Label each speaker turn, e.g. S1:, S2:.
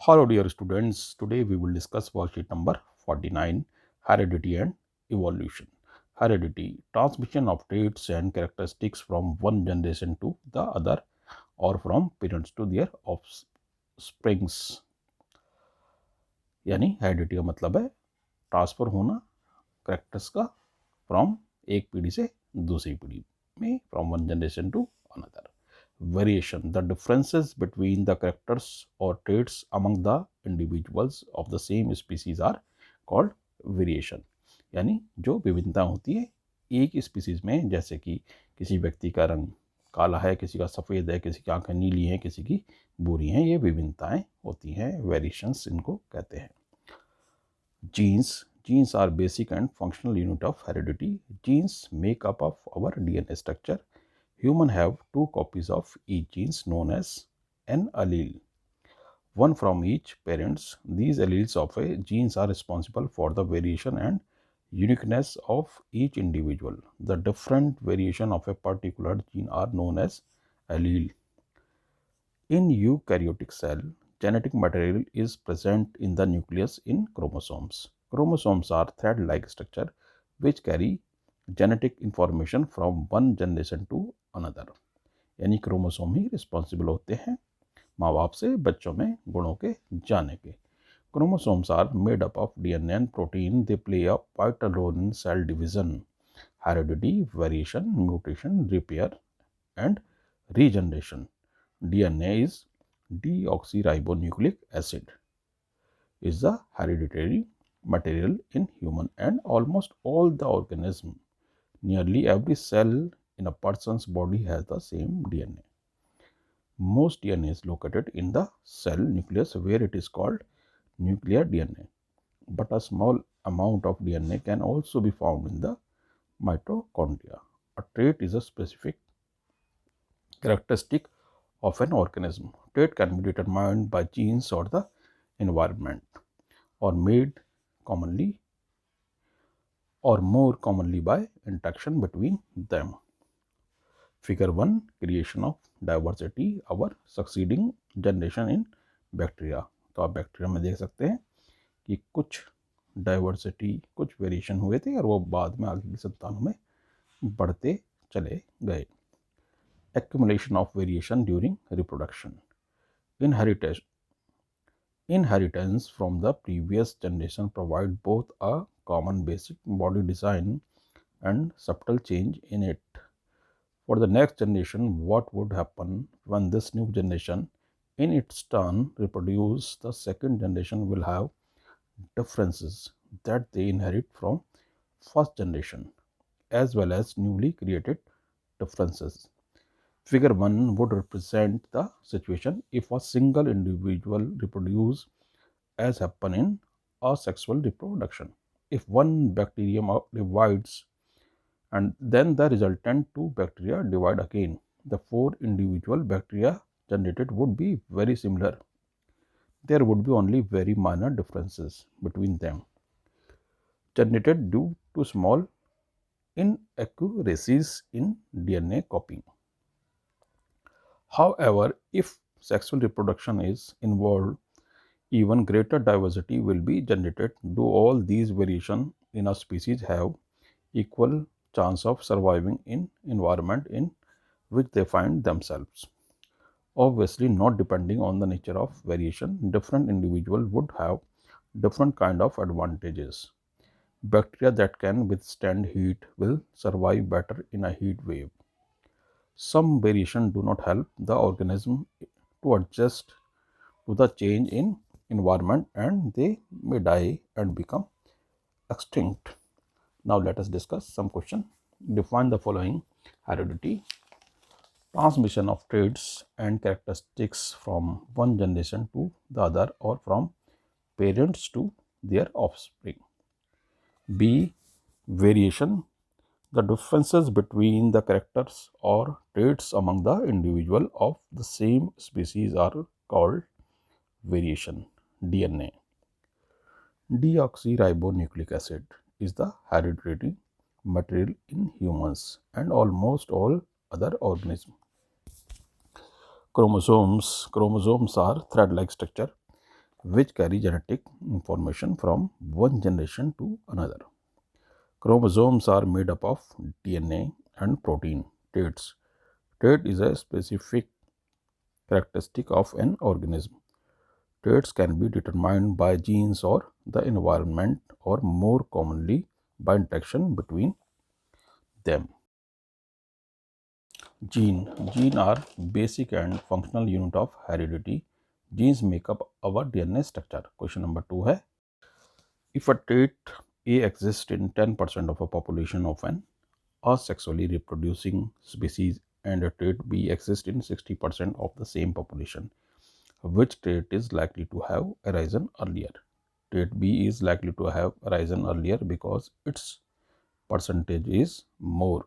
S1: Hello, dear students. Today we will discuss worksheet number 49, Heredity and Evolution. Heredity, transmission of traits and characteristics from one generation to the other or from parents to their offsprings. यानी heredity का मतलब है transfer होना characters का from एक पीढ़ी से दूसरी पीढ़ी में, from one generation to another. Variation, the differences between the characters or traits among the individuals of the same species are called variation. यानी जो विभिन्नता होती है एक स्पीसीज में, जैसे कि किसी व्यक्ति का रंग काला है, किसी का सफ़ेद है, किसी की आंखें नीली हैं, किसी की भूरी हैं, ये विभिन्नताएं होती हैं, वेरिएशंस इनको कहते हैं. Genes are basic and functional unit of heredity. Genes make up of our DNA structure. Humans have two copies of each genes known as an allele, one from each parents. These alleles of a genes are responsible for the variation and uniqueness of each individual. The different variation of a particular gene are known as allele. In eukaryotic cell, genetic material is present in the nucleus in chromosomes. Chromosomes are thread-like structure which carry genetic information from one generation to another. यानी chromosome ही responsible होते हैं माँ बाप से बच्चों में गुणों के जाने के. Chromosomes are made up of DNA and protein. They play a vital role in cell division, heredity, variation, mutation, repair and regeneration. DNA is deoxyribonucleic acid is the hereditary material in human and almost all the organism. Nearly every cell in a person's body has the same DNA. Most DNA is located in the cell nucleus where it is called nuclear DNA. But a small amount of DNA can also be found in the mitochondria. A trait is a specific characteristic of an organism. Trait can be determined by genes or the environment, or made commonly or more commonly by interaction between them. Figure 1, creation of diversity, our succeeding generation in bacteria. तो आप bacteria में देख सकते हैं कि कुछ diversity, कुछ variation हुए थे और वो बाद में आगे की संतानों में बढ़ते चले गए. Accumulation of variation during reproduction. Inheritance from the previous generation provide both a common basic body design and subtle change in it. For the next generation, what would happen when this new generation in its turn reproduce? The second generation will have differences that they inherit from first generation as well as newly created differences. Figure 1 would represent the situation if a single individual reproduce as happen in asexual reproduction. If one bacterium divides and then the resultant two bacteria divide again, the four individual bacteria generated would be very similar. There would be only very minor differences between them, generated due to small inaccuracies in DNA copying. However, if sexual reproduction is involved, even greater diversity will be generated. Do all these variations in a species have equal chance of surviving in environment in which they find themselves? Obviously not. Depending on the nature of variation, different individuals would have different kind of advantages. Bacteria that can withstand heat will survive better in a heat wave. Some variation do not help the organism to adjust to the change in environment and they may die and become extinct. Now let us discuss some question. Define the following: heredity, transmission of traits and characteristics from one generation to the other or from parents to their offspring. B. Variation, the differences between the characters or traits among the individual of the same species are called variation. DNA. Deoxyribonucleic acid is the hereditary material in humans and almost all other organisms. Chromosomes are thread-like structure which carry genetic information from one generation to another. Chromosomes are made up of DNA and protein. Traits. Trait is a specific characteristic of an organism. Traits can be determined by genes or the environment, or more commonly by interaction between them. Gene are basic and functional unit of heredity. Genes make up our DNA structure. Question number 2 है, if a trait A exists in 10% of a population of an asexually reproducing species and a trait B exists in 60% of the same population, which trait is likely to have arisen earlier? Trait B is likely to have arisen earlier because its percentage is more.